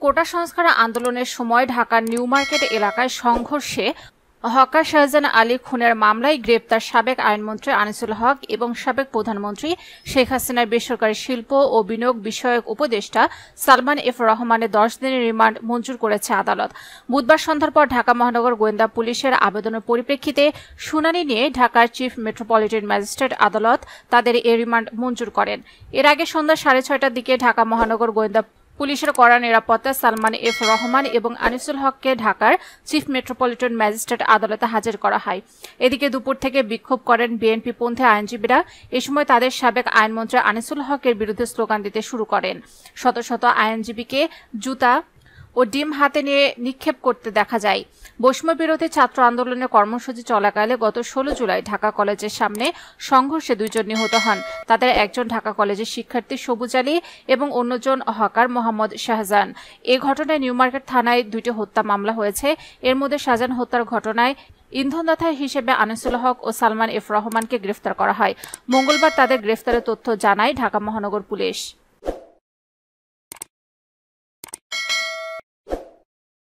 কোটা সংস্কার আন্দোলনের সময় ঢাকার নিউ মার্কেট এলাকায় সংঘর্ষে হকার শাহজাহান আলী খুনের মামলায় গ্রেপ্তার সাবেক আইনমন্ত্রী আনিসুল হক এবং সাবেক প্রধানমন্ত্রী শেখ হাসিনার বেসরকারি শিল্প ও বিনিয়োগ বিষয়ক উপদেষ্টা সালমান এফ রহমানের 10 দিনের রিমান্ড মঞ্জুর করেছে আদালত। বুধবার সন্ধ্যার পর ঢাকা মহানগর গোয়েন্দা পুলিশের আবেদনের পরিপ্রেক্ষিতে শুনানি নিয়ে ঢাকার চিফ মেট্রোপলিটন ম্যাজিস্ট্রেট আদালত তাদের এই রিমান্ড মঞ্জুর করেন। এর আগে সন্ধ্যা 6:30টার দিকে ঢাকা মহানগর গোয়েন্দা পুলিশের কড়া নিরাপত্তায় সালমান এফ রহমান এবং আনিসুল হককে ঢাকার চিফ মেট্রোপলিটন ম্যাজিস্ট্রেট আদালতে হাজির করা হয়। এদিকে দুপুর থেকে বিক্ষোভ করেন বিএনপিপন্থী আইনজীবীরা। এ সময় তাদের সাবেক আইনমন্ত্রী আনিসুল হকের বিরুদ্ধে স্লোগান দিতে শুরু করেন। শত শত আইনজীবীকে জুতা ও ডিম হাতে নিয়ে নিক্ষেপ করতে দেখা যায়। বৈষম্য বিরোধী ছাত্র আন্দোলনের কর্মসূচি চলাকালে গত 16 জুলাই ঢাকা কলেজের সামনে সংঘর্ষে 2 জন নিহত হন। তাদের একজন ঢাকা কলেজের শিক্ষার্থী সবুজ আলী এবং অন্যজন হকার মোহাম্মদ শাহজাহান। এই ঘটনায় নিউ মার্কেট থানায় 2টি হত্যা মামলা হয়েছে। এর মধ্যে শাহজাহান হত্যার ঘটনায় ইন্ধনদাতা হিসেবে আনিসুল হক ও সালমান এফ রহমানকে গ্রেফতার করা হয়। মঙ্গলবার তাদের গ্রেফতারের তথ্য জানায় ঢাকা মহানগর পুলিশ।